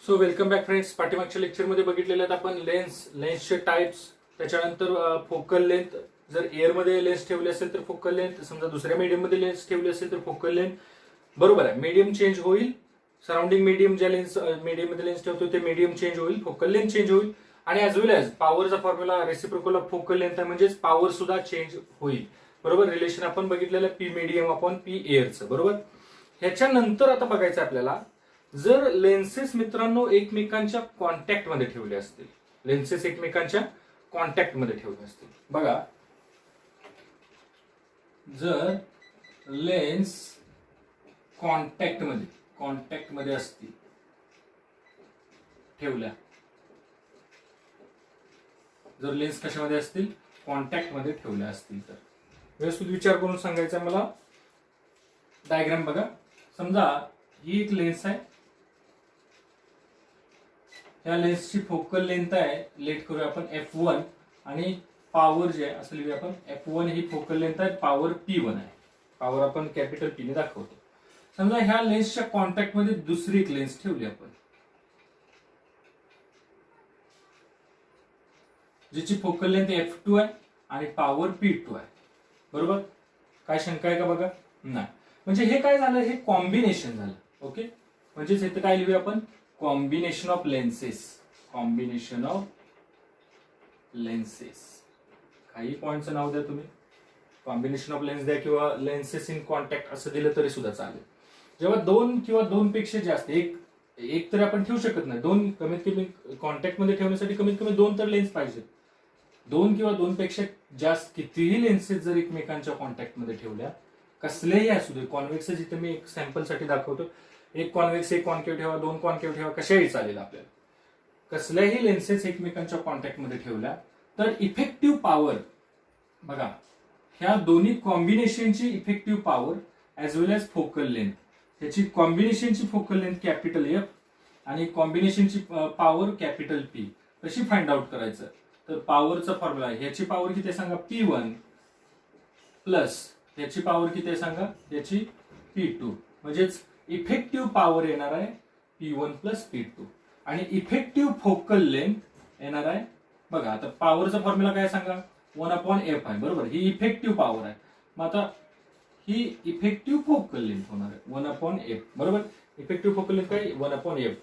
So welcome back friends. पाठीमागच्या लेक्चरमध्ये बघितलेले आहेत आपण लेन्सचे टाइप्स, त्याच्यानंतर फोकल लेंथ. जर एअरमध्ये लेन्स ठेवली असेल तर फोकल लेंथ, समजा दुसऱ्या मीडियममध्ये लेन्स ठेवली असेल तर फोकल लेंथ. बरोबर आहे, मीडियम चेंज होईल. सराउंडिंग मीडियम ज्या लेन्स मीडियममध्ये लेन्स ठेवतो ते मीडियम चेंज होईल, फोकल लेंथ चेंज होईल. आणि ॲज वेल ॲज पॉवरचा formula reciprocal of focal length आहे, म्हणजेच पॉवर सुद्धा चेंज होईल. बरोबर, रिलेशन आपण बघितलेलं पी मीडियम अपॉन पी एअरचं. बरोबर, ह्याच्यानंतर आता बघायचं आपल्याला, जर लेन्सेस मित्रांनो एकमेकांच्या कॉन्टॅक्ट मध्ये ठेवले असतील, लेन्सेस एकमेकांच्या कॉन्टॅक्ट मध्ये ठेवले असतील. बघा, जर लेन्स कॉन्टॅक्ट मध्ये असतील ठेवल्या, जर लेन्स कशामध्ये असतील, कॉन्टॅक्ट मध्ये ठेवल्या असतील, तर व्यवस्थित विचार करून सांगायचा मला. डायग्राम बघा, समजा ही एक लेन्स आहे, या लेन्सची फोकल लेंथ आहे, लेट करूया आपण F1, आणि पॉवर जे आहे असं लिहूया आपण F1 ही फोकल लेंथ आहे, पॉवर P1 आहे. पॉवर आपण कॅपिटल P ने दाखवतो. समजा ह्या लेन्सच्या कॉन्टॅक्ट मध्ये दुसरी एक लेन्स ठेवली आपण, जिची फोकल लेंथ F2 आहे आणि पॉवर P2 आहे. बरोबर, काय शंका आहे का बघा? नाही. म्हणजे हे काय झालं, हे कॉम्बिनेशन झालं. ओके, म्हणजेच इथे काय लिहूया आपण, combination of lenses. Combination of lenses, काही पॉइंटचं नाव द्या तुम्ही, कॉम्बिनेशन ऑफ लेन्स द्या किंवा लेन्सेस इन कॉन्टॅक्ट असं दिलं तरी सुद्धा चालेल. जेव्हा दोन किंवा दोन पेक्षा जास्त, एक तरी आपण ठेवू शकत नाही, दोन कमीत कमी कॉन्टॅक्ट मध्ये ठेवण्यासाठी कमीत कमी दोन तर लेन्स पाहिजेत. दोन किंवा दोन पेक्षा जास्त कितीही लेन्सेस जर एकमेकांच्या कॉन्टॅक्ट मध्ये ठेवल्या, कसलेही असू दे, कॉन्व्हेक्स जिथे मी एक सॅम्पल साठी दाखवतो, एक कॉन्व्हेक्स एक कॉन्केव्ह ठेवा, दोन कॉन्केव्ह ठेवा, कशाही चालेल आपल्याला. कसल्याही लेन्सेस एकमेकांच्या कॉन्टॅक्ट मध्ये ठेवल्या तर इफेक्टिव्ह पॉवर बघा, ह्या दोन्ही कॉम्बिनेशनची इफेक्टिव्ह पॉवर ऍज वेल एज फोकल लेंथ, ह्याची कॉम्बिनेशनची फोकल लेंथ कॅपिटल F आणि कॉम्बिनेशनची पॉवर कॅपिटल P कशी फाइंड आउट करायचं, तर पॉवरचा फॉर्म्युला आहे, ह्याची पॉवर किती सांगा, P1 प्लस ह्याची पॉवर किती सांगा, ह्याची P2, म्हणजेच इफेक्टिव्ह पॉवर येणार आहे P1 प्लस P2 आणि इफेक्टिव्ह फोकल लेंथ येणार आहे. बघा आता पॉवरचा फॉर्म्युला काय सांगा, 1/F आहे. बरोबर, ही इफेक्टिव्ह पॉवर आहे. मग आता ही इफेक्टिव्ह फोकल लेंथ होणार आहे 1/F. बरोबर, इफेक्टिव्ह फोकल लेंथ काय, 1/F.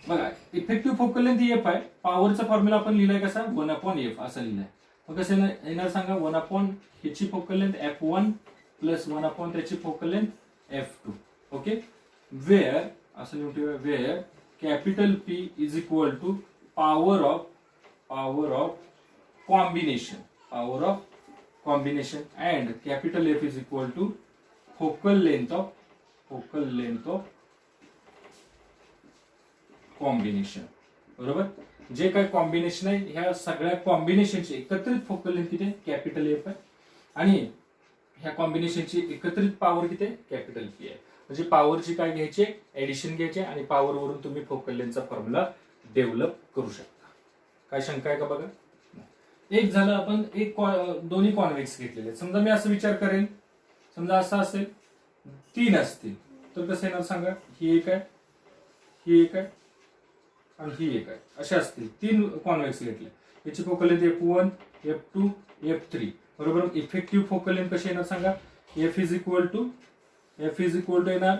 बघा, इफेक्टिव्ह फोकल लेंथ F आहे, पॉवरचा फॉर्म्युला आपण लिहिलाय कसा, 1/F असं लिहिलाय. मग कसं येणार सांगा, 1/ ह्याची फोकल लेंथ F1 प्लस 1/ त्याची focal length F2. Okay, wear असं लिहून ठेवूया, where capital P is equal to power of combination and capital F is equal to focal length of combination. बरोबर, जे काय कॉम्बिनेशन आहे, ह्या सगळ्या कॉम्बिनेशनची एकत्रित फोकल लेंथ किती, कॅपिटल F आहे, आणि ह्या कॉम्बिनेशनची एकत्रित पॉवर किती, कॅपिटल P आहे. म्हणजे पॉवरची काय घ्यायची, ऍडिशन घ्यायचे, आणि पॉवर वरून तुम्ही फोकल लेंथचा फॉर्म्युला डेव्हलप करू शकता. काय शंका आहे का बघा? एक झालं, आपण दोन्ही कॉन्व्हेक्स घेतलेले. समजा मी असं विचार करेन, समजा असं असेल, तीन असतील तर कसं येणार सांगा, ही एक आहे, ही एक आहे आणि ही एक आहे, अशा असतील तीन कॉन्व्हेक्स घेतले. याची focal length F1, F2, F3. बरोबर, इफेक्टिव्ह फोकल लेंथ कशी येणार सांगा, F इज इक्वल टू येणार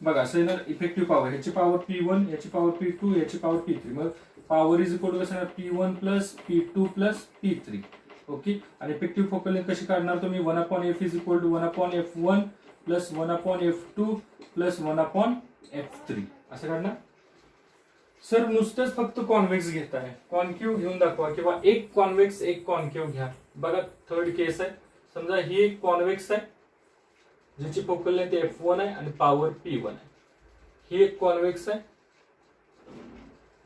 बघा, असं येणार इफेक्टिव्ह पॉवर, ह्याची पॉवर P1, याची पॉवर P2, याची पॉवर P3. मग पॉवर इज इक्वल टू कसं येणार, P1 plus P2 plus P3. Okay, आणि इफेक्टिव्ह फोकल लेंथ कशी काढणार तुम्ही, 1/F is equal to 1/F1 plus 1/F2 plus 1/F3 असं काढणार. सर नुसतंच फक्त कॉन्व्हेक्स घेत आहे, कॉन्केव्ह घेऊन दाखवा, किंवा एक कॉन्व्हेक्स एक कॉन्केव्ह घ्या. बघा, थर्ड केस आहे, समजा ही एक कॉन्व्हेक्स आहे ज्याची फोकल लेंथ F1 आहे आणि पॉवर P1 आहे. ही एक कॉन्व्हेक्स आहे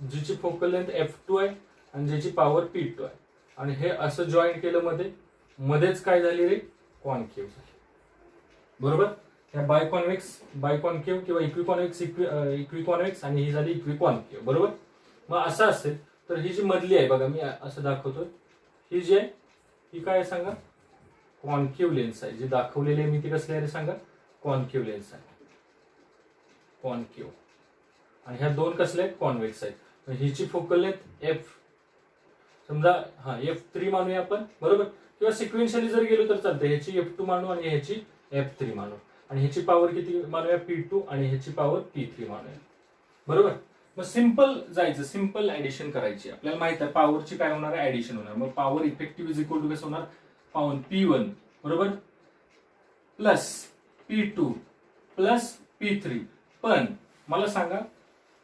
जिची फोकल लेंथ F2 आहे आणि ज्याची पॉवर P2 आहे, आणि हे असं जॉईंट केलं, मध्येच काय झाली रे, कॉन्केव्ह झाली. बरोबर, ह्या बायकॉन्केव्ह किंवा इक्विकॉन्व्हेक्स आणि ही झाली इक्विकॉन्केव्ह. बरोबर, मग असं असेल तर ही जी मधली आहे बघा, मी असं दाखवतोय, ही जी आहे ही काय सांगा, कॉन्केव्ह लेन्स आहे. जी दाखवलेली आहे मी ती कसली आहे सांगा, कॉन्केव्ह लेन्स आहे, कॉन्केव्ह. आणि ह्या दोन कसल्या आहेत, कॉन्व्हेक्स आहेत. तर हिची फोकल लेंथ एफ, समजा F3 मानूया आपण, बरोबर, किंवा सिक्वेन्शियली जर गेलो तर चालतं. ह्याची F2 मानू आणि ह्याची F3 मानू, आणि ह्याची पॉवर किती मानूया, P2, आणि ह्याची पॉवर P3 मानूया, बरोबर. मग सिंपल जायचं, सिंपल ऍडिशन करायची. आपल्याला माहित आहे पॉवरची काय होणार आहे, ऍडिशन होणार. मग power effective is equal to कसं होणार, पाऊन P1 बरोबर प्लस P2 प्लस P3. पण मला सांगा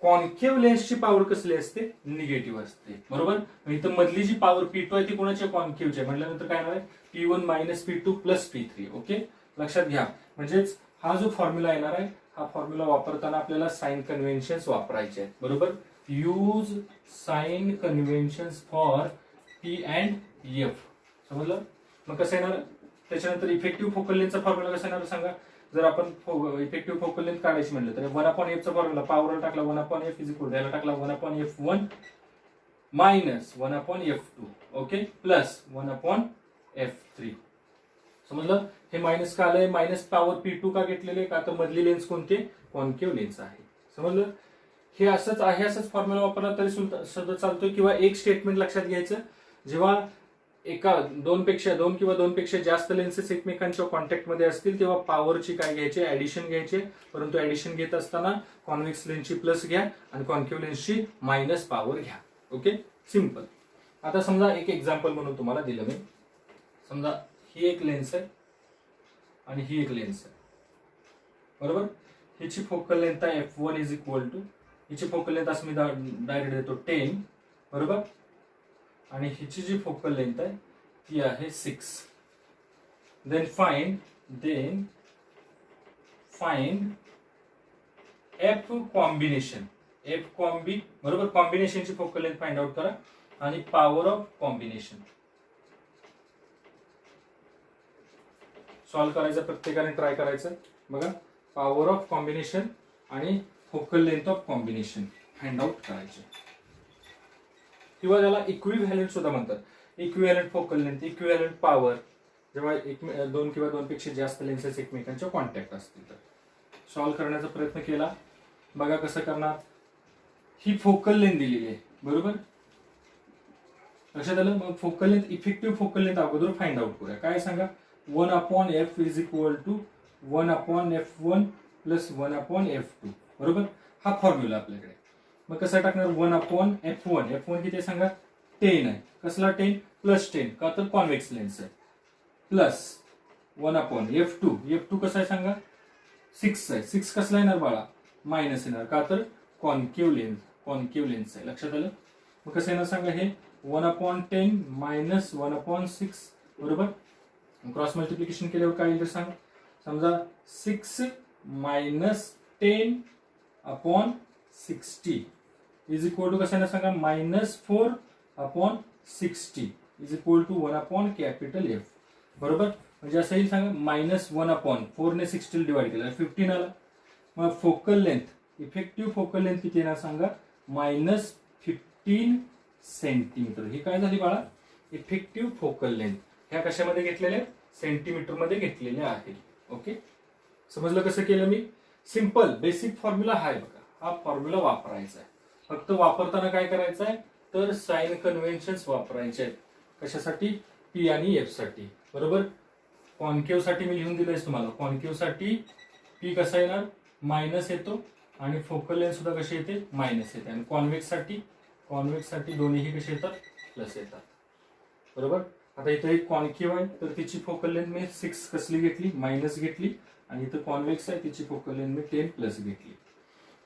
कॉन्केव्ह लेन्सची पॉवर कसली असते, निगेटिव्ह असते, बरोबर. इथं मधली जी पॉवर P2 आहे ती कोणाची, कॉन्केव्हची आहे. म्हटल्यानंतर काय येणार आहे, P1 minus P2 plus P3. Okay, लक्षात घ्या. म्हणजेच हा जो फॉर्म्युला येणार आहे, हा फॉर्म्युला वापरताना आपल्याला साइन कन्व्हेन्शन्स वापरायचे आहेत, बरोबर. Use sign conventions for P and F, समजलं. मग कसं येणार, त्याच्यानंतर इफेक्टिव्ह फोकल लेंथचा फॉर्म्युला कसा येणार सांगा. जर आपण इफेक्टिव्ह फोकल लेंथ काढायची म्हटलं तर 1/f चा फॉर्म्युला, पॉवर टाकला 1/f इज इक्वल, याला टाकला 1/f1 minus 1/f2, okay, plus 1/f3. समजलं. हे मायनस का आलंय, मायनस पॉवर P2 का घेतलेले, का तर मधली लेन्स कोणती, कॉन्केव्ह लेन्स आहे, समजलं. हे असंच आहे, असंच फॉर्म्युला वापरला तरी सुद्धा चालतोय. किंवा एक स्टेटमेंट लक्षात घ्यायचं, जेव्हा दोन किंवा दोनपेक्षा जास्त लेन्सेस एकमेकांच्या कॉन्टॅक्ट मध्ये असतील तेव्हा पॉवरची काय घ्यायचे, ऍडिशन घ्यायचे. परंतु ऍडिशन घेत असताना कॉन्व्हेक्स लेन्सची प्लस घ्या आणि कॉन्केव्ह लेन्सची मायनस पॉवर घ्या. Okay, simple. आता समजा एक एक्झाम्पल म्हणून तुम्हाला दिलं मी. समजा ही एक लेन्स आहे आणि ही एक लेन्स आहे, बरोबर. हिची फोकल लेंथ आहे F1 इज इक्वल टू, हिची फोकल लेंथ असं मी डायरेक्ट देतो 10, बरोबर. आणि हिची जी फोकल लेंथ आहे ती आहे 6. देन फाइंड एफ कॉम्बिनेशन, बरोबर. कॉम्बिनेशनची फोकल लेंथ फाइंड आउट करा आणि पॉवर ऑफ कॉम्बिनेशन सॉल्व्ह करायचं, प्रत्येकाने ट्राय करायचं. बघा, पॉवर ऑफ कॉम्बिनेशन आणि focal length of combination find out करायचे, किंवा त्याला इक्विव्हॅलंट सुद्धा म्हणतात. Equivalent focal length, equivalent power, जेव्हा दोन किंवा दोनपेक्षा जास्त लेन्सेस एकमेकांच्या कॉन्टॅक्ट असतील तर. सॉल्व्ह करण्याचा प्रयत्न केला. बघा कसं करणार. ही फोकल लेंथ दिलेली आहे, बरोबर, लक्षात आलं. मग focal length, effective focal length अगोदर फाइंड आउट करूया. काय सांगा, 1/f is equal to 1/f1 plus 1/f2, बरोबर. हा फॉर्म्युला आपल्याकडे. मग कसं टाकणार, 1/f1, F1 किती सांगा, 10 आहे. कसला 10, प्लस 10, का तर कॉन्व्हेक्स लेन्स आहे, प्लस 1/f2 कसं आहे सांगा, 6 आहे. 6 कसला येणार बाळा, मायनस येणार, का तर कॉन्केव्ह लेन्स आहे. लक्षात आलं. मग कसं येणार सांगा, हे 1/10 मायनस 1/6, बरोबर. क्रॉस मल्टिप्लिकेशन केल्यावर काय येईल सांग, समजा 6 मायनस 10/60 इज इक्वल टू कसं सांगा, minus 4/60 is equal to 1/F, बरोबर. म्हणजे असं येईल सांगा, मायनस 1/4 ने 60 डिवाइड केलं 15 आला. मग focal length, effective focal length किती येणार सांगा, -15 सेंटीमीटर. ही काय झाली बाळा, इफेक्टिव्ह फोकल लेंथ. ह्या कशामध्ये घेतलेल्या, सेंटीमीटर मध्ये घेतलेल्या आहेत. ओके, समजलं कसं केलं मी. सिंपल बेसिक फॉर्म्युला हा आहे बघा, हा फॉर्म्युला वापरायचा आहे. फक्त वापरताना काय करायचं आहे, तर साइन कन्व्हेन्शन्स वापरायचे आहेत. कशासाठी, P आणि F साठी, बरोबर. कॉन्केव्ह साठी मी लिहून दिलंय तुम्हाला. कॉन्केव्ह साठी P कसा येणार, मायनस येतो, आणि फोकल लेंथ सुद्धा कशी येते, मायनस येते. आणि कॉन्व्हेक्स साठी दोन्हीही कसे येतात, प्लस येतात, बरोबर. आता इथं एक कॉन्केव्ह आहे, तर तिची फोकल लेंथ मी 6 कसली घेतली, मायनस घेतली. आणि इथं कॉन्व्हेक्स आहे, तिची फोकल लेंथ मी 10 प्लस घेतली.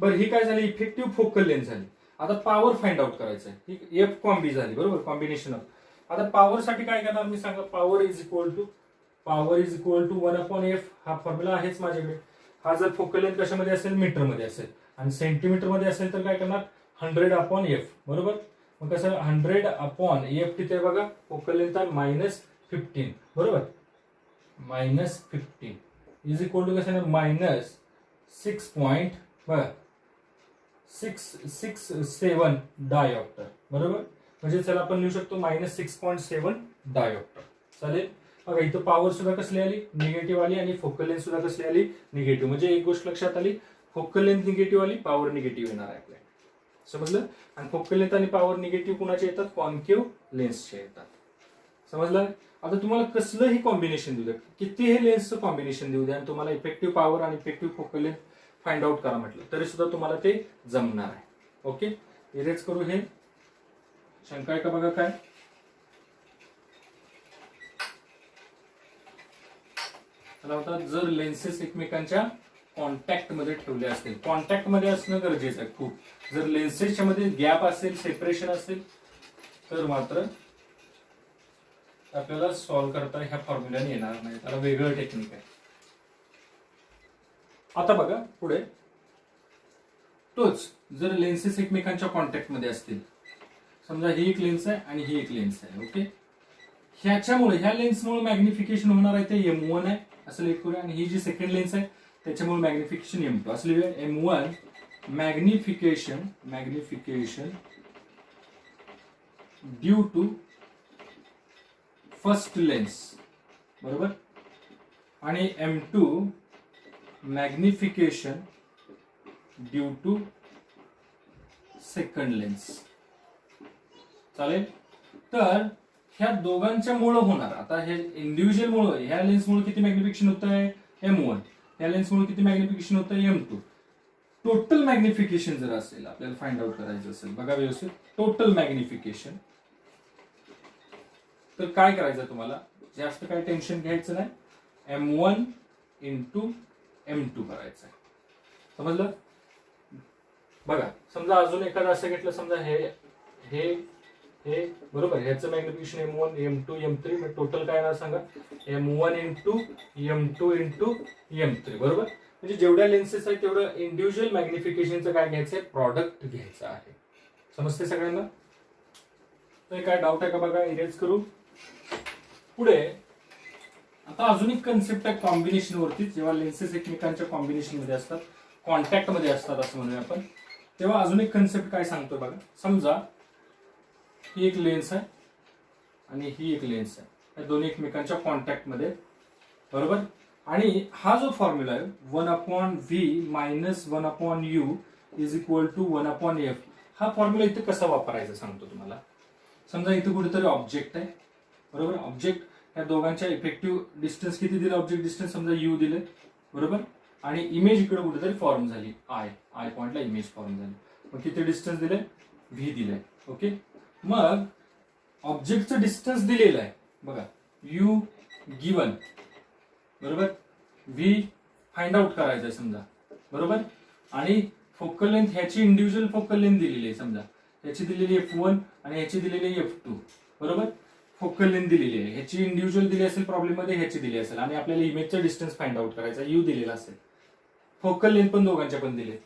बरं, ही काय झाली, इफेक्टिव्ह फोकल लेंथ झाली. आता पॉवर फाइंड आउट करायचं आहे. ही F कॉम्बी झाली, बरोबर, कॉम्बिनेशन ऑफ. आता पॉवर साठी काय करणार मी सांगा, power is equal to 1/f. हा फॉर्म्युला आहेच माझ्याकडे. हा जर फोकल लेंथ कशामध्ये असेल, मीटर मध्ये असेल, आणि सेंटीमीटर मध्ये असेल तर काय करणार, 100/f, बरोबर. मग कसं, 100/f किती आहे बघा, फोकल लेंथ आहे -15, बरोबर. -15 इज इक्वल टू कसं, -6.67 डायऑप्टर, बरोबर. म्हणजे चला आपण लिहू शकतो -6.7 डायऑप्टर. चालेल. बघा इथं पॉवर सुद्धा कसली आली, निगेटिव्ह आली, आणि फोकल लेंथ सुद्धा कसली आली, निगेटिव्ह. म्हणजे एक गोष्ट लक्षात आली, फोकल लेंथ निगेटिव्ह आली, पॉवर निगेटिव्ह येणार आहे आपल्याला. समजलं? आणि फोकल लेंथ आणि पॉवर निगेटिव्ह कुणाचे येतात? कॉन्केव्ह लेन्सचे येतात. समजलं? आता तुम्हाला कसलंही कॉम्बिनेशन देऊ द्या, कितीही लेन्सचं कॉम्बिनेशन देऊ द्या आणि तुम्हाला इफेक्टिव्ह पॉवर आणि effective focal length find out करा म्हटलं तरी सुद्धा तुम्हाला ते जमणार आहे. ओके, इरेज करू हे. शंका आहे का बघा काय? चला आता, जर लेन्सेस एकमेकांच्या कॉन्टॅक्ट मध्ये ठेवले असतील, कॉन्टॅक्ट मध्ये असणं गरजेचं आहे खूप. जर लेन्सेसच्या मध्ये गॅप असेल, सेपरेशन असेल, तर मात्र आपल्याला सॉल्व्ह करता ह्या फॉर्म्युल्याने येणार नाही, त्याला वेगळं टेक्निक आहे. आता बघा पुढे, तोच जर लेन्सेस एकमेकांच्या कॉन्टॅक्ट मध्ये असतील, समजा ही एक लेन्स आहे आणि ही एक लेन्स आहे. ओके, ह्याच्यामुळे ह्या लेन्समुळे मॅग्निफिकेशन होणार आहे ते M1 आहे असं लिहून करूया, आणि ही जी सेकंड लेन्स आहे त्याच्यामुळे मॅग्निफिकेशन M2 असं लिहूया. M1 magnification due to first lens, बरोबर, आणि M2 magnification due to second lens. चालेल? तर ह्या दोघांच्या मुळे होणार, आता हे इंडिव्हिज्युअल मुळे, ह्या लेन्समुळे किती मॅग्निफिकेशन होत आहे? M1. ह्या लेन्समुळे किती मॅग्निफिकेशन होत आहे? M2. टोटल मॅग्निफिकेशन जर असेल, आपल्याला फाइंड आउट करायचं असेल, बघा व्यवस्थित, टोटल मॅग्निफिकेशन, तर काय करायचं तुम्हाला? जास्त काय टेन्शन घ्यायचं नाही, M1 इंटू M2 करायचं आहे. समजलं? बघा, समजा अजून एखादं असं घेतलं, समजा हे हे हे बरोबर, ह्याचं magnification M1 M2 M3, total काय येणार सांगा? M1 into M2 into M3, बरोबर. म्हणजे जेवढ्या लेन्सेस आहेत तेवढं इंडिव्हिज्युअल मॅग्निफिकेशनचं काय घ्यायचंय? प्रॉडक्ट घ्यायचं आहे. समजते सगळ्यांना? तर काय डाऊट आहे का बघा? इरेज करू. पुढे आता अजून एक कन्सेप्ट आहे कॉम्बिनेशन वरती. जेव्हा लेन्सेस एकमेकांच्या कॉम्बिनेशन मध्ये असतात, कॉन्टॅक्ट मध्ये असतात असं म्हणूया आपण, तेव्हा अजून एक कन्सेप्ट काय सांगतो बघा. समजा ही एक लेन्स आहे आणि ही एक लेन्स आहे, या दोन्ही एकमेकांच्या कॉन्टॅक्ट मध्ये, बरोबर. आणि हा जो फॉर्म्युला आहे 1/v minus 1/u is equal to 1/f, हा फॉर्म्युला इथे कसा वापरायचा सांगतो तुम्हाला. समजा इथे कुठेतरी ऑब्जेक्ट आहे, बरोबर. ऑब्जेक्ट, या दोघांच्या इफेक्टिव्ह डिस्टन्स किती दिलं? ऑब्जेक्ट डिस्टन्स समजा u दिले, बरोबर. आणि इमेज इकडे कुठेतरी फॉर्म झाली, आय पॉइंटला इमेज फॉर्म झाली. मग किती डिस्टन्स दिले? v दिले. ओके, मग ऑब्जेक्टचं डिस्टन्स दिलेलं आहे बघा, u गिवन, बरोबर. v फाइंड आउट करायचं समजा, बरोबर. आणि फोकल लेंथ, ह्याची इंडिव्हिज्युअल फोकल लेंथ दिलेली आहे, समजा ह्याची दिलेली F1 आणि ह्याची दिलेली F2, बरोबर. फोकल लेंथ दिलेली आहे, ह्याची इंडिव्हिज्युअल दिली असेल प्रॉब्लेम मध्ये, ह्याची दिली असेल, आणि आपल्याला इमेजचा डिस्टन्स फाइंड आउट करायचा, u दिलेला असेल, फोकल लेंथ पण दोघांच्या पण दिले.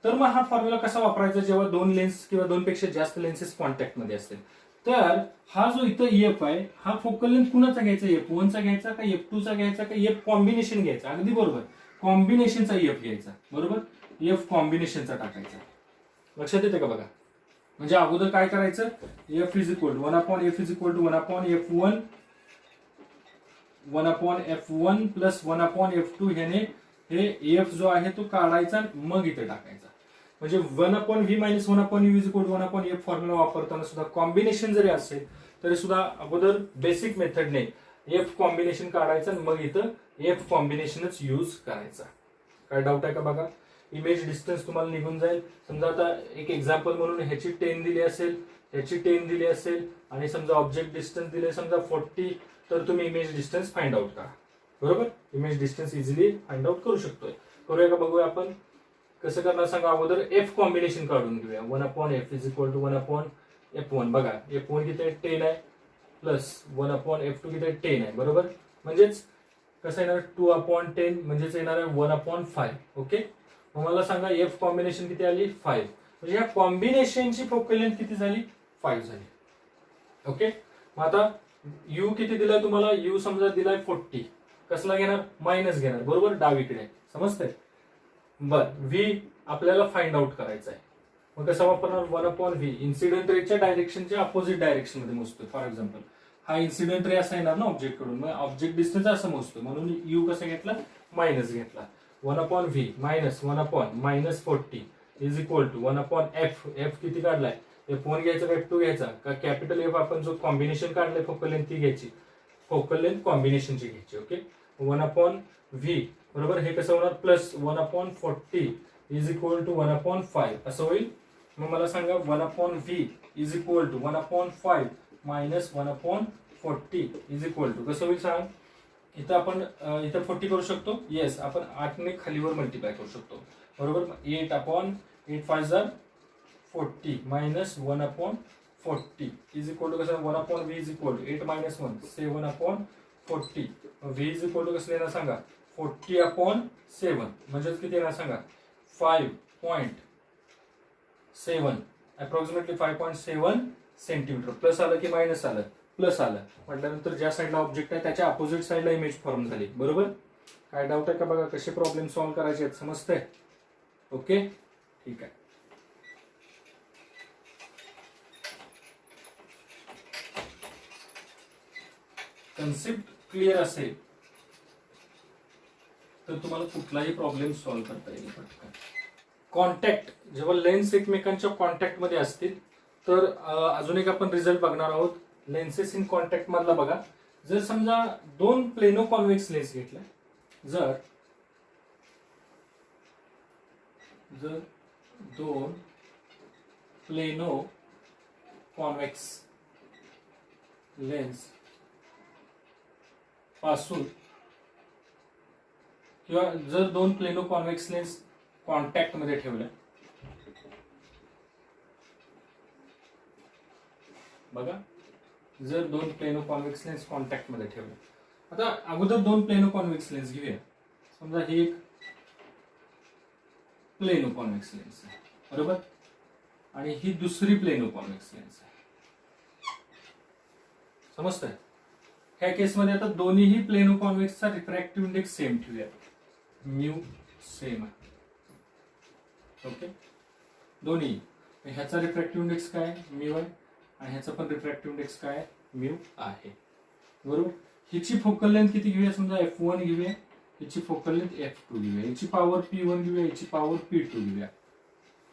तर मग हा फॉर्म्युला कसा वापरायचा जेव्हा दोन लेन्स किंवा दोनपेक्षा जास्त लेन्सेस कॉन्टॅक्ट मध्ये असतील? तर हा जो इथं F आहे, हा फोकल लेंथ कुणाचा घ्यायचा? F1 चा घ्यायचा का F2 चा घ्यायचा का F कॉम्बिनेशन घ्यायचा? अगदी बरोबर, कॉम्बिनेशनचा F घ्यायचा, बरोबर. F कॉम्बिनेशनचा टाकायचा. लक्षात येते का बघा? म्हणजे अगोदर काय करायचं? F is equal to 1/f is equal to 1/f1 plus 1/f2, ह्याने हे F जो आहे तो काढायचा, मग इथे टाकायचा. म्हणजे 1/v minus 1/u is equal to 1/f formula वापरताना सुद्धा कॉम्बिनेशन जरी असेल तरी सुद्धा अगोदर बेसिक मेथडने F कॉम्बिनेशन काढायचं आणि मग इथं F कॉम्बिनेशनच यूज करायचा. काय डाऊट आहे का बघा? इमेज डिस्टन्स तुम्हाला निघून जाईल. समजा आता एक एक्झाम्पल म्हणून ह्याची 10 दिली असेल, ह्याची 10 दिली असेल, आणि समजा ऑब्जेक्ट डिस्टन्स दिले समजा 40, तर तुम्ही इमेज डिस्टन्स फाइंड आउट करा, बरोबर. Image distance easily find out करू शकतोय. करूया का? बघूया आपण कसं करणार सांगा. अगोदर F कॉम्बिनेशन काढून घेऊया. 1/f is equal to 1/f1. बघा F1 किती आहे? 10 आहे, प्लस 1/f2 किती आहे? 10 आहे, बरोबर. म्हणजेच कसं येणार? 2/10 म्हणजेच येणार आहे 1/5. ओके, मग मला सांगा F कॉम्बिनेशन किती आली? 5. म्हणजे ह्या कॉम्बिनेशनची फोकल लेंथ किती झाली? 5 झाली. ओके, मग आता u किती दिलाय तुम्हाला? u समजा दिलाय 40. कसला घेणार? मायनस घेणार, बरोबर, डावीकडे. समजतंय? बर, v आपल्याला फाइंड आउट करायचा आहे. मग कसं वापरणार? 1/v इन्सिडेंट रेच्या डायरेक्शनच्या अपोजिट डायरेक्शन मध्ये मोजतोय. फॉर एक्झाम्पल हा इन्सिडेंट रे असा येणार ना ऑब्जेक्ट कडून, मग ऑब्जेक्ट डिस्टन्स असं मोजतो, म्हणून u कसा घेतला? मायनस घेतला. 1 upon V minus 1 upon minus 40 is equal to 1 upon F. F किती काढलाय? F1 घ्यायचा का F2 घ्यायचा का कॅपिटल एफ आपण जो कॉम्बिनेशन काढलाय फोकल लेंथ ती घ्यायची, फोकल लेंथ कॉम्बिनेशनची घ्यायची. ओके 1 अपॉन व्ही बरोबर. हे कसं होणार? Plus 1 upon 40 is equal to 1 upon 5 असं होईल. मग मला सांगा 1 upon V is equal to 1 upon 5 minus 1 upon 40 is equal to कसं होईल सांग? इथं आपण इथं 40 करू शकतो. येस, आपण 8 ने खालीवर मल्टिप्लाय करू शकतो बरोबर. 8 upon 8 5 40 minus 1 upon 40 is equal to कसं? 1 upon V is equal to 8 minus 1 7 upon 40. V is equal to कसं येणार सांगा? 40 अपॉन 7 म्हणजेच किती येणार सांगा? 5.7 अप्रॉक्सिमेटली 5.7 सेंटीमीटर. प्लस आलं की मायनस आलं? प्लस आलं म्हटल्यानंतर ज्या साईडला ऑब्जेक्ट आहे त्याच्या अपोजिट साईडला इमेज फॉर्म झाली बरोबर. काय डाऊट आहे का बघा? कसे प्रॉब्लेम सॉल्व्ह करायचे आहेत समजतंय? ओके ठीक आहे. कन्सेप्ट क्लिअर असेल तर तुम्हाला कुठलाही प्रॉब्लेम सॉल्व्ह करता येईल पटकन. कॉन्टॅक्ट, जेव्हा लेन्स एकमेकांच्या कॉन्टॅक्ट मध्ये असतील तर अजून एक आपण रिझल्ट बघणार आहोत. लेन्सेस इन कॉन्टॅक्ट मधला बघा. जर समजा दोन प्लेनो कॉन्व्हेक्स लेन्स घेतल्या, जर दोन प्लेनो कॉन्व्हेक्स लेन्स पासून किंवा जर दोन प्लेनो कॉन्व्हेक्स लेन्स कॉन्टॅक्ट मध्ये ठेवल्या बघा. जर दोन प्लेनो कॉन्व्हेक्स लेन्स कॉन्टॅक्ट मध्ये ठेवले, आता अगोदर दोन प्लेनो कॉन्व्हेक्स लेन्स घेऊया. समजा ही एक प्लेनो कॉन्व्हेक्स लेन्स आहे बरोबर आणि ही दुसरी प्लेनो कॉन्व्हेक्स लेन्स आहे. समजतंय? ह्या केसमध्ये आता दोन्हीही प्लेनो कॉन्व्हेक्सचा रिफ्रॅक्टिव्ह इंडेक्स सेम ठेवूया. म्यू सेम आहे. ओके दोन्ही. ह्याचा रिफ्रॅक्टिव्ह इंडेक्स काय? म्यू आहे आणि ह्याचा पण रिफ्रॅक्टिव्ह इंडेक्स काय? म्यू आहे बरोबर. हिची फोकल लेंथ किती घेऊया? समजा F1 घेऊया, हिची फोकल लेंथ F2 घेऊया, हिची पॉवर P1 घेऊया, हिची पॉवर P2 घेऊया.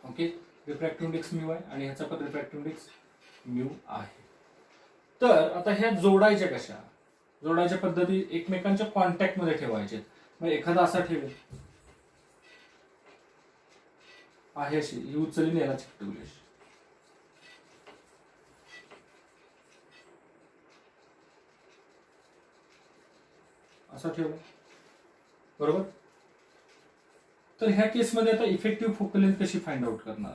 ओके रिफ्रॅक्टिव्ह इंडेक्स म्यू आहे आणि ह्याचा पण रिफ्रॅक्टिव्ह इंडेक्स म्यू आहे. तर आता ह्या जोडायच्या कशा? जोडायच्या पद्धती एकमेकांच्या कॉन्टॅक्ट मध्ये ठेवायचे. मग एखादा असा ठेवेल आहे अशी, ही उचलून याला चिकटवली अशी, असा ठेवला बरोबर. तर ह्या केसमध्ये आता इफेक्टिव्ह फोकल लेंथ कशी फाइंड आउट करणार?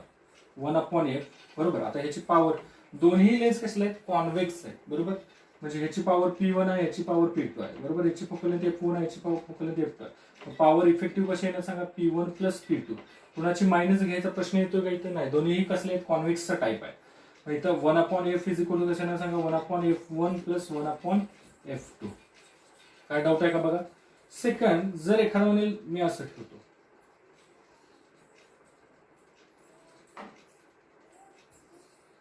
1 अपॉन एफ बरोबर. आता ह्याची पॉवर, दोन्ही लेन्स कसले आहेत? कॉन्व्हेक्स आहेत बरोबर. म्हणजे ह्याची पॉवर P1 आहे, ह्याची पॉवर P2 आहे बरोबर. ह्याची फोकल लेंथ F1 आहे, ह्याची फोकल लेंथ F2 आहे. पॉवर इफेक्टिव्ह कशी येणार सांगा? P1 plus P2. कुणाची मायनस घ्यायचा प्रश्न येतो का इथे? नाही. दोन्ही कसले आहेत? कॉन्व्हेक्सचा टाईप आहे. मग इथं 1 upon F is equal to कसं येणार सांगा? 1 upon F1 plus 1 upon F2. काय डाऊट आहे का बघा? सेकंड, जर एखादा म्हणेल मी असं ठेवतो,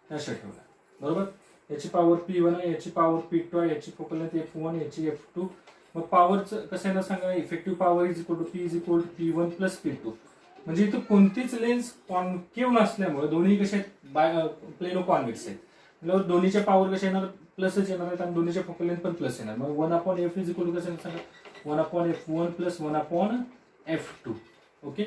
अशा ठेवला बरोबर. याची पॉवर P1 आहे, याची पॉवर P2 आहे, याची फोकल लेंथ F1, याची F2. मग पॉवरचं कसं आहे ना सांगा? Effective power is equal to P is equal to P1 plus P2. म्हणजे इथं कोणतीच लेन्स कॉन्केव्ह नसल्यामुळे दोन्ही कसे आहेत? प्लेनो कॉन्व्हेक्स आहेत. म्हणजे दोन्हीच्या पॉवर कशा येणार? प्लसच येणार आहेत आणि दोन्हीच्या फोकल लेंथ पण प्लस येणार. मग 1 upon F is equal to कसं सांगा? 1 upon F1 plus 1 upon F2. Okay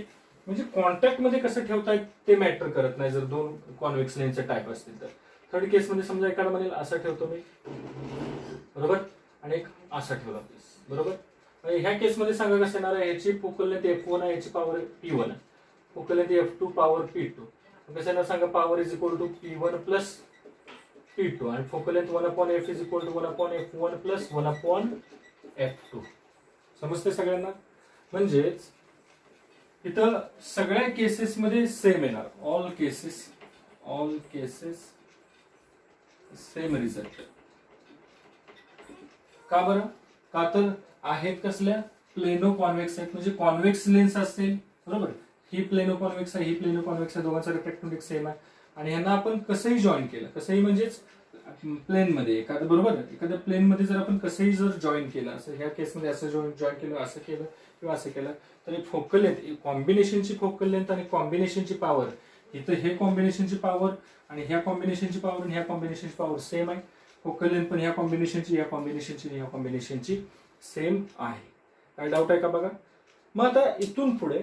म्हणजे कॉन्टॅक्ट मध्ये कसं ठेवतायत ते मॅटर करत नाही जर दोन कॉन्व्हेक्स लेन्सचे टाईप असतील तर. थर्ड केस मध्ये समजा एखादा म्हणेल असं ठेवतो मी बरोबर आणि एक असा ठेवला बरोबर. ह्या केसमध्ये सांगा कसं येणार आहे? ह्याची फोकल लेंथ F1 आहे, ह्याची पॉवर P1 आहे, focal length F2 power P2. कसं येणार सांगा? Power is equal to P1 plus P2 आणि focal length 1 upon F is equal to 1 upon F1 plus 1 upon F2. समजते सगळ्यांना? म्हणजेच इथं सगळ्या केसेस मध्ये सेम येणार. All cases same result. का बरं? का तर आहेत कसल्या? प्लेनो कॉन्व्हेक्स आहेत. म्हणजे कॉन्व्हेक्स लेन्स असेल बरोबर. ही प्लेनो कॉन्व्हेक्स आहे, ही प्लेनो कॉन्व्हेक्स आहे, दोघांचा रिफ्रॅक्टिव्ह इंडेक्स सेम आहे आणि ह्यांना आपण कसंही जॉईन केलं, कसंही म्हणजेच प्लेन मध्ये एखादं बरोबर, एखाद्या प्लेन मध्ये जर आपण कसंही जर जॉईन केलं, असं ह्या केसमध्ये असं जॉईन केलं, असं केलं किंवा असं केलं तर फोकल लेंथ, कॉम्बिनेशनची फोकल लेंथ आणि कॉम्बिनेशनची पॉवर, इथं हे कॉम्बिनेशनची पॉवर आणि ह्या कॉम्बिनेशनची पॉवर आणि ह्या कॉम्बिनेशनची पॉवर सेम आहे. फोकल लेंथ पण ह्या कॉम्बिनेशनची, ह्या कॉम्बिनेशनची, ह्या कॉम्बिनेशनची सेम आहे. काय डाऊट आहे का बघा. मग आता इथून पुढे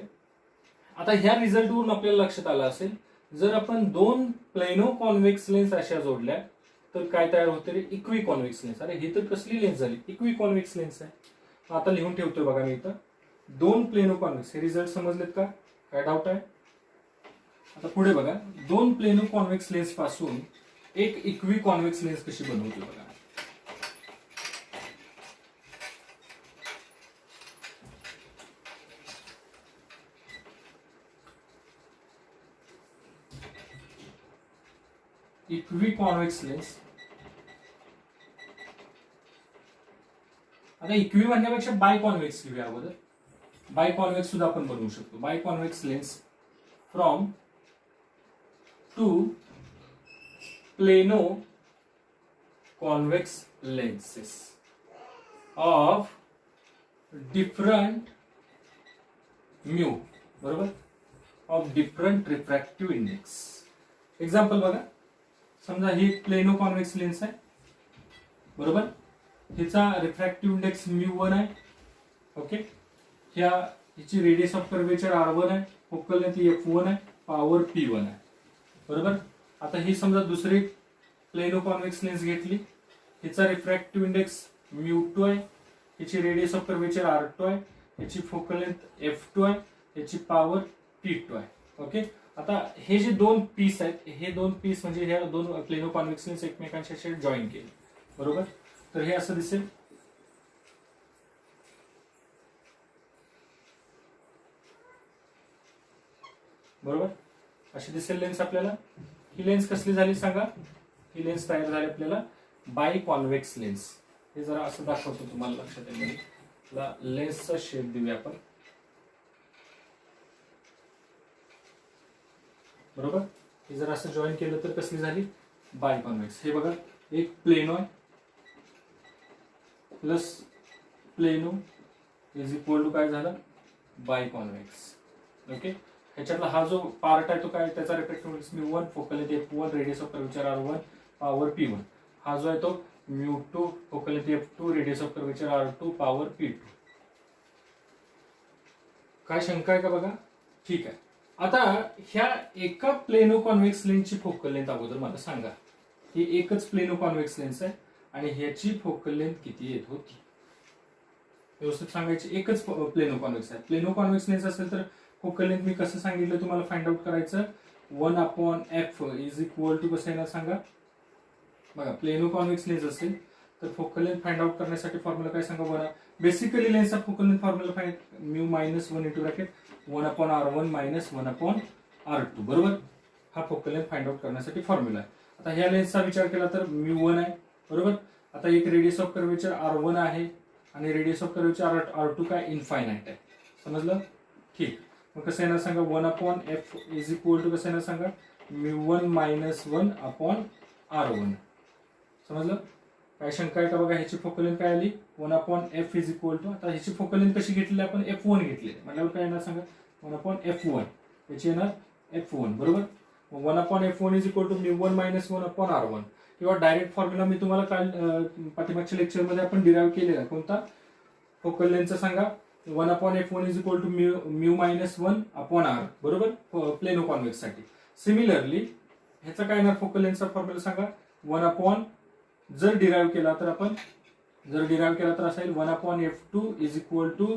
आता ह्या रिझल्टवरून आपल्याला लक्षात आलं असेल, जर आपण दोन प्लेनो कॉन्व्हेक्स लेन्स अशा जोडल्या तर काय तयार होते रे, इक्वी कॉन्व्हेक्स लेन्स. अरे ही तर कसली लेन्स झाली, इक्वी कॉन्व्हेक्स लेन्स आहे. आता लिहून ठेवतोय बघा मी इथं, दोन प्लेनो कॉन्व्हेक्स. हे रिझल्ट समजलेत का, काय डाऊट आहे. आता पुढे बघा, दोन प्लेनो कॉन्व्हेक्स लेन्स पासून एक इक्वी कॉन्व्हेक्स लेन्स कशी बनवतो बघा. इक्वी कॉन्व्हेक्स लेन्स, आता इक्वी म्हणण्यापेक्षा बाय कॉन्व्हेक्स घेऊया अगोदर. बाय कॉन्व्हेक्स सुद्धा आपण बनवू शकतो. Biconvex lens from two plano convex lenses of different mu, बरोबर, of different refractive index. Example बघा, समजा ही प्लेनो कॉन्व्हेक्स लेन्स आहे, बरोबर, हिचा रिफ्रॅक्टिव्ह इंडेक्स μ1 आहे. ओके, हिची रेडियस ऑफ कर्वेचर r1 आहे, फोकल लेंथ f1 आहे, पॉवर p1 आहे, बरोबर. आता ही समजा दुसरी प्लेनो कॉन्व्हेक्स लेन्स घेतली, हिचा रिफ्रॅक्टिव्ह इंडेक्स μ2 आहे, हिची रेडियस ऑफ कर्वेचर r2 आहे, हिची फोकल लेंथ f2 आहे, याची पॉवर p2 आहे. ओके, आता हे जे दोन पीस आहेत, हे दोन पीस म्हणजे ह्या दोन प्लेनो कॉन्व्हेक्स लेन्स एकमेकांशी जॉईन केले, बरोबर. तर हे असं दिसेल, बरोबर, अशी दिसेल लेन्स आपल्याला. ही लेन्स कसली झाली सांगा, ही लेन्स तयार झाली आपल्याला बाय कॉन्व्हेक्स लेन्स. हे जरा असं दाखवतो तुम्हाला लक्षात येईल. लेन्सचा शेप देऊया आपण, बरोबर. हे जर असं जॉईन केलं तर कसली झाली, बाय कॉन्व्हेक्स. हे बघा, एक प्लेनो आहे plus plano is equal to काय झालं, बाय कॉन्व्हेक्स. ओके, ह्याच्यातला हा जो पार्ट आहे तो काय, त्याचा refractive index μ1, focal length f1, radius of curvature r1, power p1. हा जो आहे तो μ2, focal length f2, radius of curvature r2, power p2. काय शंका आहे का बघा. ठीक आहे, आता ह्या एका प्लेनो कॉन्व्हेक्स लेन्सची फोकल लेंथ अगोदर मला सांगा. ही एकच प्लेनो कॉन्व्हेक्स लेन्स आहे आणि ह्याची फोकल लेंथ किती येत होती, व्यवस्थित सांगायची. एकच प्लेनो कॉन्व्हेक्स आहे. प्लेनो कॉन्व्हेक्स लेन्स असेल तर फोकल लेंथ मी कसं सांगितलं तुम्हाला फाइंड आउट करायचं, 1/f इज इक्वल टू कसं येणार सांगा. बघा, प्लेनो कॉन्व्हेक्स लेन्स असेल तर फोकल लेंथ फाइंड आउट करण्यासाठी फॉर्म्युला काय सांगा बघा. बेसिकली लेन्सचा focal length formula find μ-1 into bracket 1/r1 - 1/r2, बरोबर. हा फोकल लेंथ फाइंड आउट करण्यासाठी फॉर्म्युला आहे. आता ह्या लेन्सचा विचार केला तर μ1 आहे, बरोबर. आता एक रेडियस ऑफ कर्वेचर r1 आहे आणि रेडियस ऑफ कर्वेचर r2 काय इनफायनाइट आहे, समजलं. ठीक, मग कसं येणार सांगा, 1/f इज इक्वल टू कसं येणार सांगा, μ1 - 1/r1. समजलं. काय शंका आहे का बघा. ह्याची फोकल लेंथ काय आली, 1/f इज इक्वल टू, आता ह्याची फोकल लेंथ कशी घेतली आपण, f1 घेतली, म्हटल्यावर काय येणार सांगा, 1/f1. याची येणार f1, बरोबर. 1/f1 is equal to μ1 - 1/r1. किंवा डायरेक्ट फॉर्म्युला मी तुम्हाला काल पाठीमागच्या लेक्चरमध्ये आपण डिराईव्ह केलेला, कोणता, फोकल लेंथचा सांगा, 1/f1 is equal to μ - 1/r, बरोबर, प्लेनो कॉन्व्हेक्स साठी. सिमिलरली ह्याचा काय येणार फोकल लेंथचा फॉर्म्युला सांगा, 1/, जर डिराईव्ह केला तर आपण, जर डिराईव्ह केला तर असेल 1/f2 इज इक्वल टू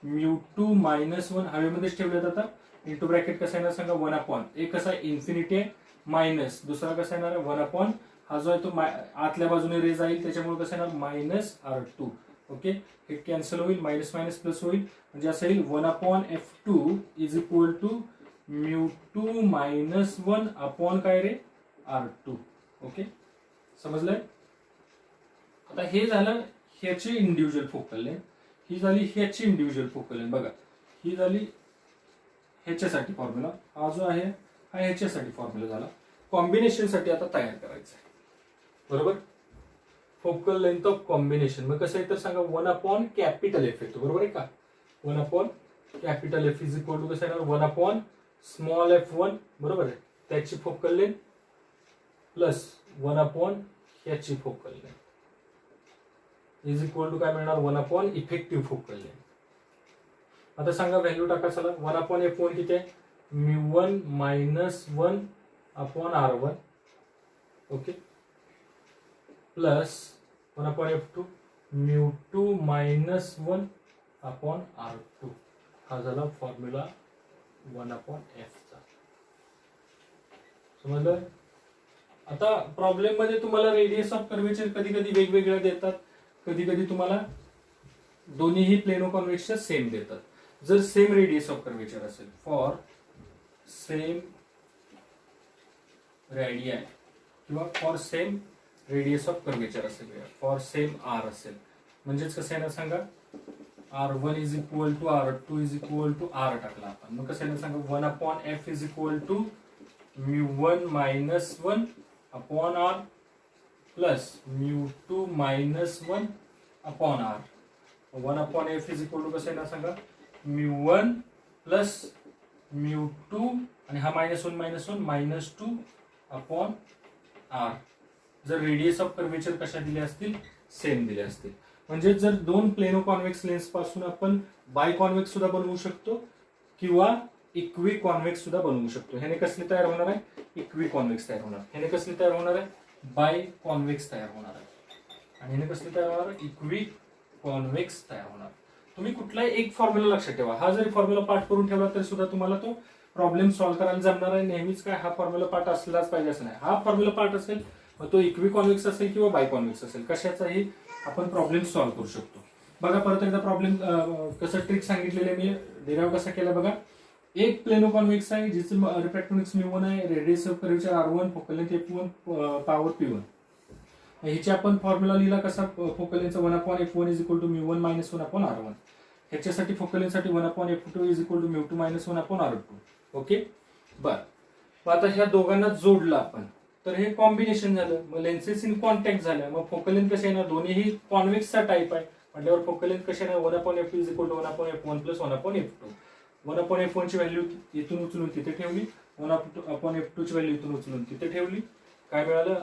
μ2 - 1, हवेमध्येच ठेवल्यात आता, इंटू ब्रॅकेट कसं येणार सांगा, 1/, एक कसा इन्फिनिटी आहे, मायनस दुसरा कसा येणार 1/, हा जो आहे तो आतल्या बाजूने रेज जाईल त्याच्यामुळे कसं येणार -r2. ओके, हे कॅन्सल होईल, मायनस मायनस प्लस होईल, म्हणजे असं येईल 1/f2 इज इक्वल टू μ2 - 1 काय रे, r2. ओके, समजलंय. आता हे झालं ह्याची इंडिव्हिज्युअल फोकल लेंथ, ही झाली ह्याची इंडिव्हिज्युअल फोकल लेंथ. बघा, ही झाली ह्याच्यासाठी फॉर्म्युला, हा जो आहे हा ह्याच्यासाठी फॉर्म्युला झाला. कॉम्बिनेशन साठी आता तयार करायचं आहे, बरोबर. फोकल लेंथ ऑफ कॉम्बिनेशन मग कसं आहे तर सांगा, 1/F येतो, बरोबर आहे का. 1 upon capital F is equal to कसं येणार 1 अपॉन स्मॉल f1 बरोबर आहे, त्याची फोकल लेंथ प्लस 1 अपॉन ह्याची focal length is equal to काय मिळणार 1 अपॉन इफेक्टिव्ह फोकल लेंथ। आता सांगा व्हॅल्यू टाका चला। 1 अपॉन f1 किती आहे μ1 minus 1 upon r1 okay plus 1 upon f2 μ2 minus 1 upon r2 हा झाला फॉर्म्युला 1 अपॉन f चा। समजलं? आता प्रॉब्लेम मध्ये तुम्हाला रेडियस ऑफ कर्वेचर कधी कधी वेगवेगळ्या देतात, कधी कधी तुम्हाला दोन्हीही प्लेनो कॉन्व्हेक्सच्या सेम देतात। जर सेम रेडियस ऑफ कर्वेचर असेल फॉर सेम रेडियाय किंवा for same radius of curvature असेल, फॉर सेम आर असेल, म्हणजेच कसं आहे ना सांगा r1 is equal to r2 is equal to r टाकला आपण, मग कसं आहे ना सांगा 1 upon f is equal to μ1 minus 1 upon r plus μ2 minus 1 upon r। 1 upon f is equal to कसं आहे ना सांगा μ1 प्लस μ2 आणि हा मायनस 1 मायनस 2 अपॉन r। जर रेडियस ऑफ कर्वेचर कशा दिल्या असतील सेम दिल्या असतील, म्हणजे जर दोन प्लेनो कॉन्व्हेक्स लेन्स पासून आपण बाय कॉन्व्हेक्स सुद्धा बनवू शकतो किंवा इक्वी कॉन्व्हेक्स सुद्धा बनवू शकतो। ह्याने कसली तयार होणार आहे इक्वी कॉन्व्हेक्स तयार होणार, ह्याने कसली तयार होणार आहे बाय कॉन्व्हेक्स तयार होणार आहे, आणि ह्याने कसली तयार होणार आहे इक्वी कॉन्व्हेक्स तयार होणार। तुम्ही कुठलाही एक फॉर्म्युला लक्षात ठेवा, हा जरी फॉर्म्युला पाठ करून ठेवला तरी सुद्धा तुम्हाला तो प्रॉब्लेम सॉल्व्ह करायला जमणार आहे। नेहमीच काय हा फॉर्म्युला पाठ असलाच पाहिजे असं नाही, हा फॉर्म्युला पाठ असेल मग तो इक्वी कॉन्व्हेक्स असेल किंवा बाय कॉन्व्हेक्स असेल, कशाचाही आपण प्रॉब्लेम सॉल्व्ह करू शकतो। बघा परत एकदा प्रॉब्लेम कसं ट्रिक सांगितलेलं मी डिराइव्ह कसा केला बघा। एक प्लेनो कॉन्व्हेक्स आहे जिचं रिफ्रॅक्टिव्ह इंडेक्स μ1 आहे, radius of curvature r1, focal length f1 power p1। ह्याची आपण फॉर्म्युला लिहिला कसा फोकल लेंथचा 1 upon f1 is equal to μ1 minus 1 upon r1, ह्याच्यासाठी फोकल लेंथसाठी 1 upon f2 is equal to μ2 minus 1 upon r2 okay. बर आता ह्या दोघांना जोडलं आपण तर हे कॉम्बिनेशन झालं, मग लेन्सेस इन कॉन्टॅक्ट झाल्या, मग फोकल लेंथ कसे येणार दोन्हीही कॉन्व्हेक्सचा टाइप आहे म्हटल्यावर फोकल लेंथ कसे येणार 1 upon f2 is equal to 1 upon f1 plus 1 upon f2। 1 upon f1 ची व्हॅल्यू इथून उचलून तिथे ठेवली, 1 अपॉन f2 ची व्हॅल्यू इथून उचलून तिथे ठेवली, काय मिळालं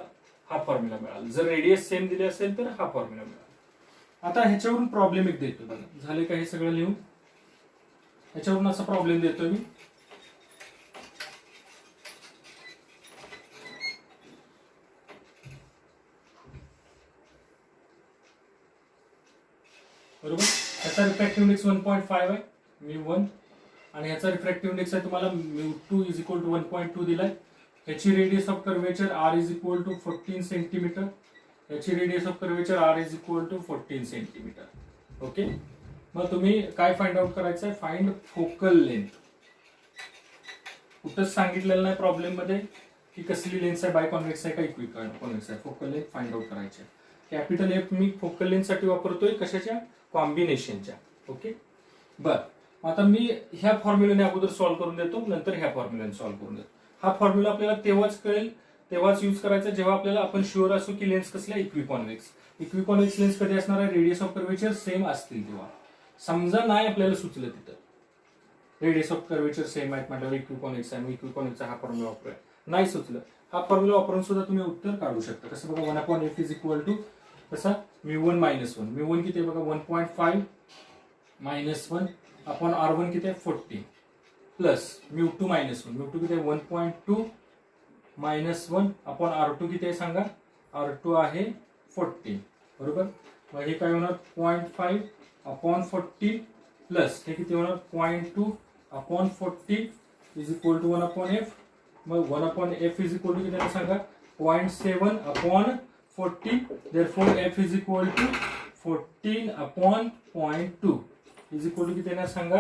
हा फॉर्म्युला मिळाला। जर रेडियस सेम दिले असेल तर हा फॉर्म्युला मिळाला। आता ह्याच्यावरून प्रॉब्लेम एक देतो बघा, झाले का हे सगळं लिहून? ह्याच्यावरून असा प्रॉब्लेम देतोय मी, बरोबर। ह्याचा रिफ्रॅक्टिव्ह इंडेक्स 1.5 आहे μ1 आणि ह्याचा रिफ्रॅक्टिव्ह इंडेक्स आहे तुम्हाला μ2 इज इक्वल टू 1.2 दिलाय। ह्याची radius of curvature r is equal to 14 centimetre, ह्याची radius of curvature r is equal to 14 centimetre okay. मग तुम्ही काय फाइंड आउट करायचं आहे फाइंड फोकल लेंथ। कुठंच सांगितलेलं नाही प्रॉब्लेम मध्ये की कसली लेन्स आहे बाय कॉन्व्हेक्स आहे का इक्वी कॉन्व्हेक्स आहे, फोकल लेंथ फाइंड आउट करायची आहे। कॅपिटल एफ मी फोकल लेंथ साठी वापरतोय कशाच्या कॉम्बिनेशनच्या ओके। बर आता मी ह्या फॉर्म्युलाने अगोदर सॉल्व्ह करून देतो, नंतर ह्या फॉर्म्युलाने सॉल्व्ह करून देतो। हा फॉर्म्युला आपल्याला तेव्हाच कळेल तेव्हाच यूज करायचा जेव्हा आपल्याला आपण शुअर असू की लेन्स कसल्या equi convex. Equi convex lens कधी असणार आहे रेडियस ऑफ कर्वेचर सेम असतील तेव्हा। समजा नाही आपल्याला सुचलं तिथं रेडियस ऑफ कर्वेचर सेम आहेत म्हटल्यावर इक्वी कॉन्व्हेक्स आहे, इक्वी कॉन्व्हेक्सचा हा फॉर्म्युला वापरूया, नाही सुचलं हा फॉर्म्युला वापरून सुद्धा तुम्ही उत्तर काढू शकता। कसं बघा 1 upon f is equal to कसा μ1 मायनस 1, μ1 किती आहे बघा 1.5 मायनस 1 अपॉन r1 किती आहे 40 प्लस μ2 मायनस 1, μ2 किती आहे 1.2 मायनस 1 अपॉन r2 किती आहे सांगा r2 आहे 40 बरोबर। मग हे काय होणार 0.5 अपॉन 40 प्लस हे किती होणार 0.2 upon 40 is equal to 1 upon f। मग 1 upon f is equal to किती आहे सांगा 0.7 upon 40, therefore f is equal to 14 upon 0.2 is equal to किती येणार सांगा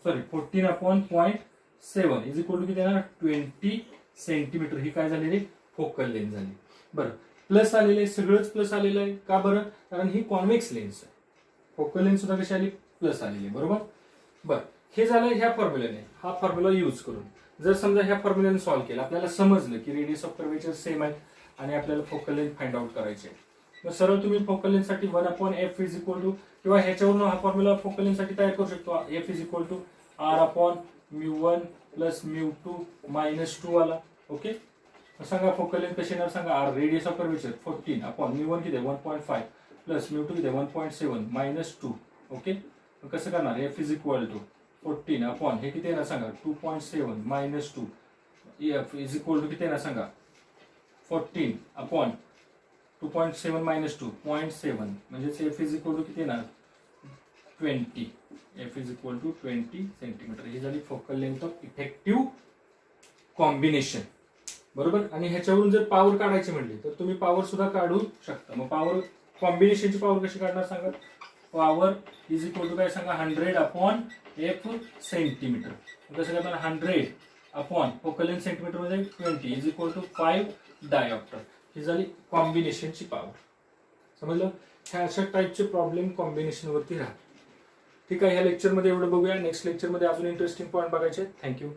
sorry 14 upon 0.7 is equal to किती येणार 20 सेंटीमीटर। ही काय झालेली फोकल लेंथ झाली। बरं प्लस आलेलं आहे, सगळंच प्लस आलेलं आहे का बरं कारण ही कॉन्व्हेक्स लेन्स आहे, फोकल लेंथ सुद्धा कशी आली प्लस आलेली आहे बरोबर। बरं हे झालं ह्या फॉर्म्युलाने, हा फॉर्म्युला यूज करून जर समजा ह्या फॉर्म्युलाने सॉल्व्ह केला आपल्याला समजलं की रेडियस ऑफ कर्वेचर सेम आहे आणि आपल्याला फोकल लेंथ फाइंड आउट करायचे मग सरळ तुम्ही फोकल लेंथसाठी 1/f इज इक्वल टू किंवा ह्याच्यावरून हा फॉर्म्युला फोकल लेंथसाठी तयार करू शकतो. f is equal to r/μ1 plus μ2 minus 2 आला. ओके, सांगा फोकल लेंथ कशी येणार सांगा. r radius of curvature 14 upon μ1 किती 1.5 प्लस μ2 किती 1.7 मायनस 2. ओके, मग कसं करणार. f is equal to 14 upon हे किती येणार सांगा 2.7 minus 2. f is equal to किती येणार सांगा 14 अपॉन 2.7 मायनस 2 0.7 म्हणजेच f इज इक्वल टू किती येणार 20. f is equal to 20 centimetre. ही झाली focal length of effective combination. बरोबर. आणि ह्याच्यावरून जर पॉवर काढायची म्हणली तर तुम्ही पॉवर सुद्धा काढू शकता. मग पॉवर कॉम्बिनेशनची पॉवर कशी काढणार सांगा. पॉवर इज इक्वल टू काय सांगा 100 अपॉन f सेंटीमीटर. कसं करणार 100 अपॉन फोकल लेंथ सेंटीमीटर मध्ये 20 इज इक्वल टू 5 डायऑप्टर. ही झाली कॉम्बिनेशनची पॉवर. समजलं. ह्या अशा टाईपचे प्रॉब्लेम कॉम्बिनेशन वरती राहतात. ठीक आहे, ह्या लेक्चरमध्ये एवढं बघूया. नेक्स्ट लेक्चरमध्ये अजून इंटरेस्टिंग पॉईंट बघायचे. थँक्यू.